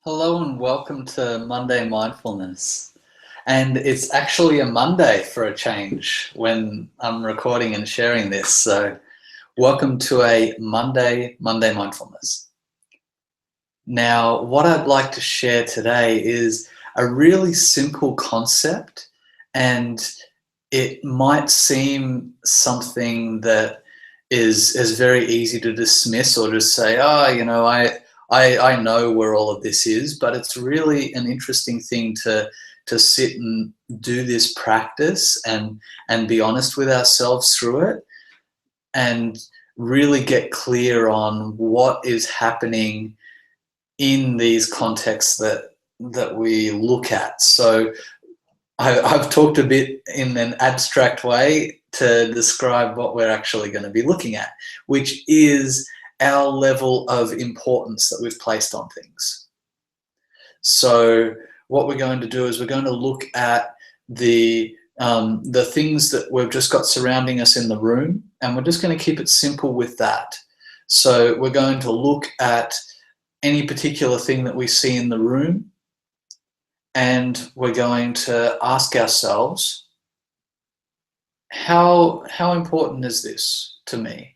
Hello and welcome to Monday Mindfulness. And it's actually a Monday for a change when I'm recording and sharing this. So welcome to a Monday Mindfulness. Now, what I'd like to share today is a really simple concept, and it might seem something that is very easy to dismiss or just say, oh, I know where all of this is, but it's really an interesting thing to sit and do this practice and be honest with ourselves through it and really get clear on what is happening in these contexts that we look at. So I've talked a bit in an abstract way to describe what we're actually going to be looking at, which is our level of importance that we've placed on things. So what we're going to do is we're going to look at the things that we've just got surrounding us in the room, and we're just going to keep it simple with that. So we're going to look at any particular thing that we see in the room, and we're going to ask ourselves, how important is this to me?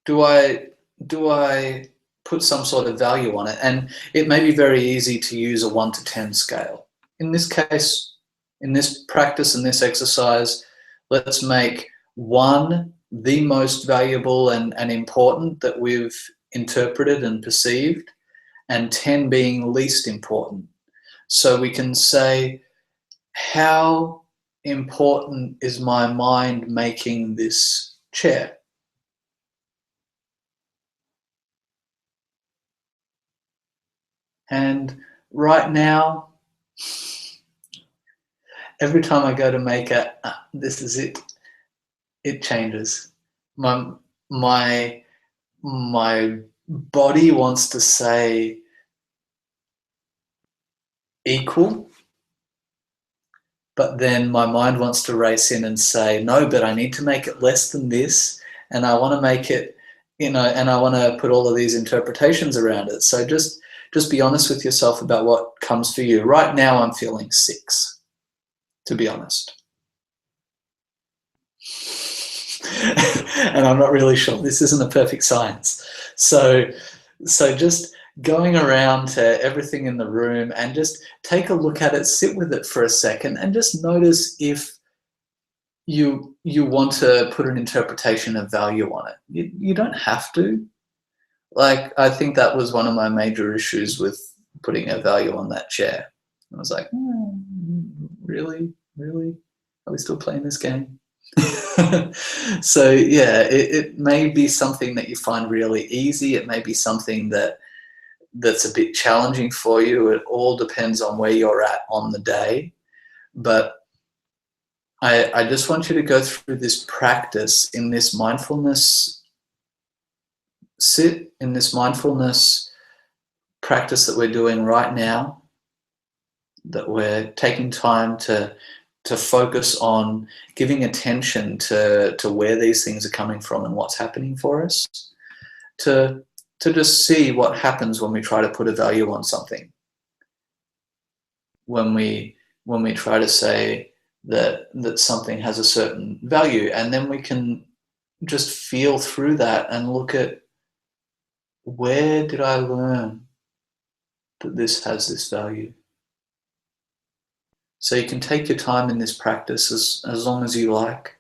Do I put some sort of value on it? And it may be very easy to use a 1 to 10 scale. In this case, in this practice, in this exercise, let's make 1 the most valuable and important that we've interpreted and perceived, and 10 being least important. So we can say, how important is my mind making this chair? And right now, every time I go to make it, this is it. It changes. My body wants to say equal, but then my mind wants to race in and say, no, but I need to make it less than this, and I want to make it, and I want to put all of these interpretations around it. So just be honest with yourself about what comes for you. Right now I'm feeling 6, to be honest. And I'm not really sure. This isn't a perfect science. So just going around to everything in the room and just take a look at it, sit with it for a second, and just notice if you want to put an interpretation of value on it. You don't have to. Like, I think that was one of my major issues with putting a value on that chair. I was like, really? Are we still playing this game? So yeah, it may be something that you find really easy. It may be something that's a bit challenging for you. It all depends on where you're at on the day. But I just want you to go through this practice in this mindfulness sit, in this mindfulness practice that we're doing right now, that we're taking time to focus on giving attention to where these things are coming from and what's happening for us, to just see what happens when we try to put a value on something. When we try to say that something has a certain value, and then we can just feel through that and look at, where did I learn that this has this value? So you can take your time in this practice as long as you like.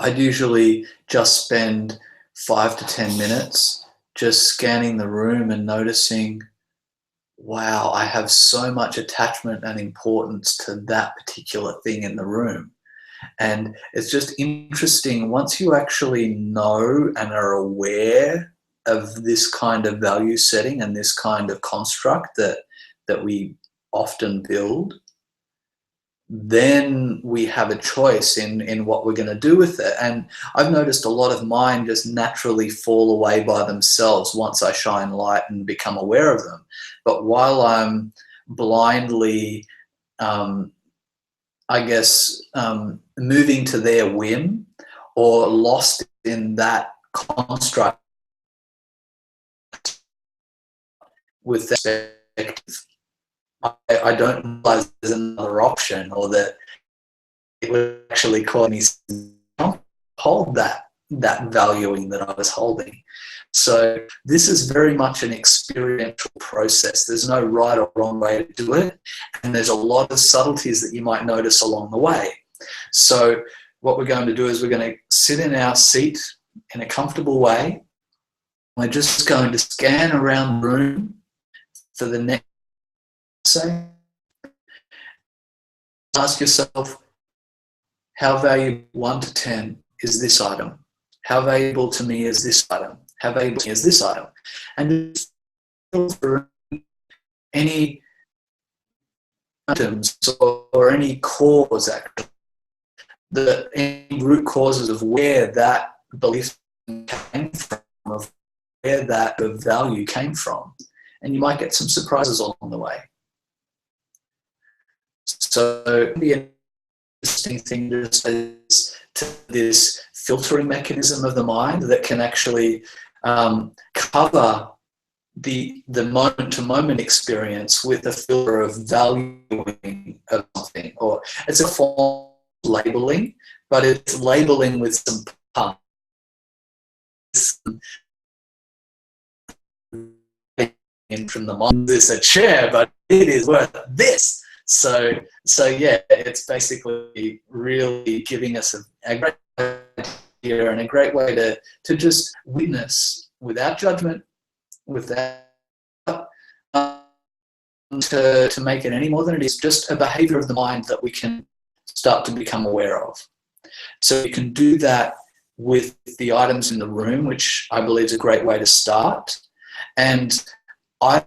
I'd usually just spend 5 to 10 minutes just scanning the room and noticing, wow, I have so much attachment and importance to that particular thing in the room. And it's just interesting, once you actually know and are aware of this kind of value setting and this kind of construct that we often build, then we have a choice in what we're going to do with it. And I've noticed a lot of mine just naturally fall away by themselves once I shine light and become aware of them. But while I'm blindly, moving to their whim or lost in that construct, with that perspective, I don't realize there's another option, or that it would actually cause me to hold that valuing that I was holding. So this is very much an experiential process. There's no right or wrong way to do it, and there's a lot of subtleties that you might notice along the way. So what we're going to do is we're going to sit in our seat in a comfortable way. We're just going to scan around the room for the next say. Ask yourself, how valuable 1 to 10 is this item? How valuable to me is this item? How valuable to me is this item? And just feel for any items or any cause, actually, any root causes of where that belief came from, of where that value came from. And you might get some surprises along the way. So it can be an interesting thing just as to this filtering mechanism of the mind that can actually cover the moment-to-moment experience with a filter of valuing of something. Or it's a form of labeling, but it's labeling with some pun. In from the mind, this a chair, but it is worth this. So yeah, it's basically really giving us a great idea and a great way to just witness without judgment, without to make it any more than it is, just a behavior of the mind that we can start to become aware of. So you can do that with the items in the room, which I believe is a great way to start. And I've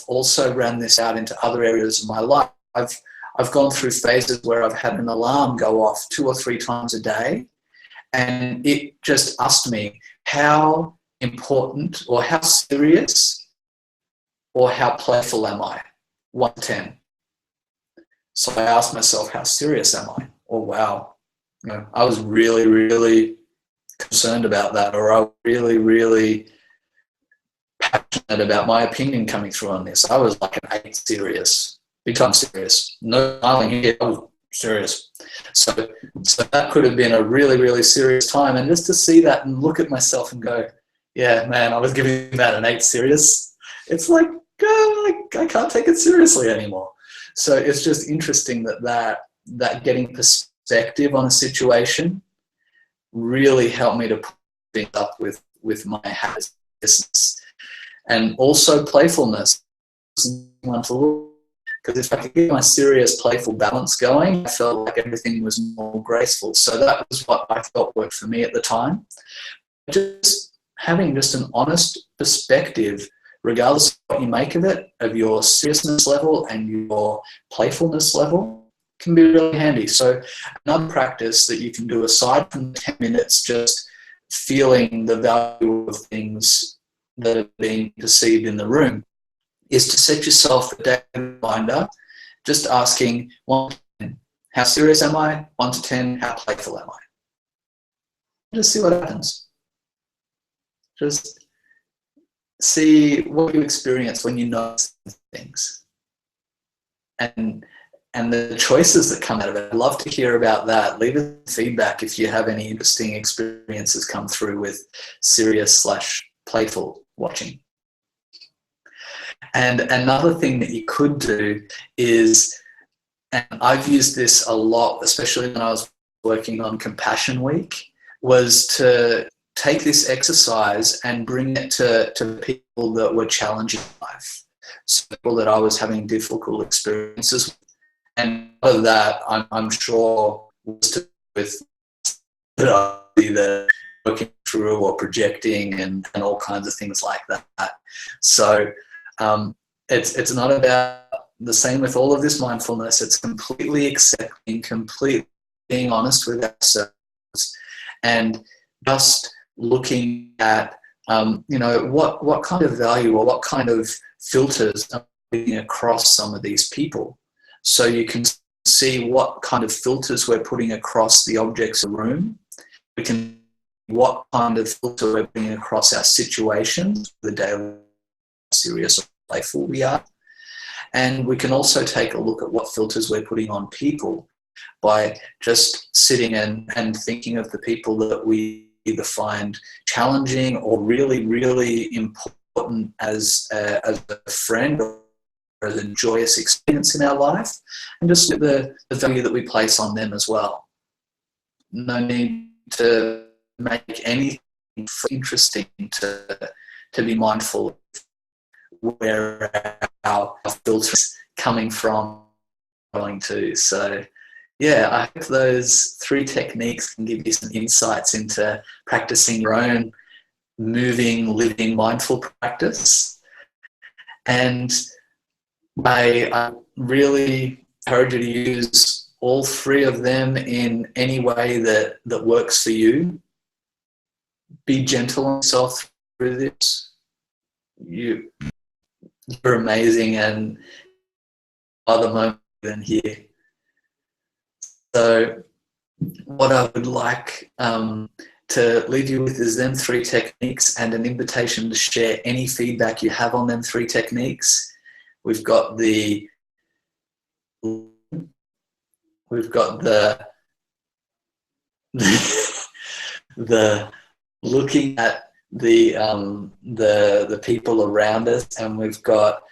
also ran this out into other areas of my life. I've gone through phases where I've had an alarm go off 2 or 3 times a day, and it just asked me how important or how serious or how playful am I? 1 to 10. So I asked myself, how serious am I? Or wow, I was really, really concerned about that, or I was really, really passionate about my opinion coming through on this. I was like an 8 serious, big time serious. No smiling here, I was serious. So that could have been a really, really serious time. And just to see that and look at myself and go, yeah, man, I was giving that an 8 serious. It's like, I can't take it seriously anymore. So it's just interesting that getting perspective on a situation really helped me to put things up with my habits. And also playfulness, because if I could get my serious, playful balance going, I felt like everything was more graceful. So that was what I felt worked for me at the time. Just having just an honest perspective, regardless of what you make of it, of your seriousness level and your playfulness level, can be really handy. So another practice that you can do aside from 10 minutes just feeling the value of things that are being perceived in the room is to set yourself a daily reminder, just asking 1 to 10, how serious am I? 1 to 10, how playful am I? Just see what happens. Just see what you experience when you notice things and the choices that come out of it. I'd love to hear about that. Leave us feedback if you have any interesting experiences come through with serious/playful watching. And another thing that you could do is, and I've used this a lot, especially when I was working on Compassion Week, was to take this exercise and bring it to people that were challenging life, so people that I was having difficult experiences with. And part of that, I'm sure, was to do with either working through or projecting and all kinds of things like that. So it's not about the same with all of this mindfulness. It's completely accepting, completely being honest with ourselves, and just looking at what kind of value or what kind of filters are being across some of these people. So you can see what kind of filters we're putting across the objects in the room. We can see what kind of filter we're putting across our situations, the daily serious or playful we are. And we can also take a look at what filters we're putting on people by just sitting and thinking of the people that we either find challenging or really, really important as a friend or as a joyous experience in our life, and just the value that we place on them as well. No need to make anything interesting to be mindful of where our filter is coming from, going to. So yeah, I hope those 3 techniques can give you some insights into practicing your own moving, living, mindful practice. And I really encourage you to use all 3 of them in any way that works for you. Be gentle on yourself through this. You're amazing, and other moment than here. So what I would like to leave you with is them 3 techniques and an invitation to share any feedback you have on them 3 techniques. We've got the the looking at the people around us, and we've got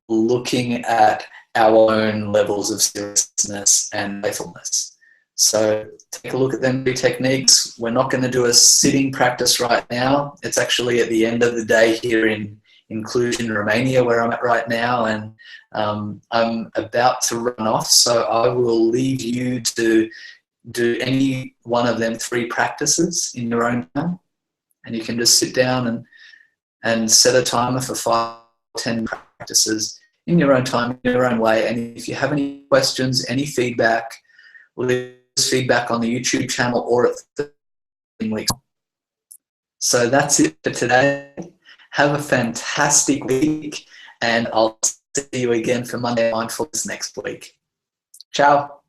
looking at our own levels of seriousness and playfulness. So take a look at them 3 techniques. We're not going to do a sitting practice right now. It's actually at the end of the day here in Cluj, Romania, where I'm at right now, and I'm about to run off, so I will leave you to do any one of them 3 practices in your own time, and you can just sit down and set a timer for 5 or 10 practices in your own time, in your own way. And if you have any questions, any feedback, leave us feedback on the YouTube channel or at 13 weeks. So that's it for today. Have a fantastic week, and I'll see you again for Monday Mindfulness next week. Ciao.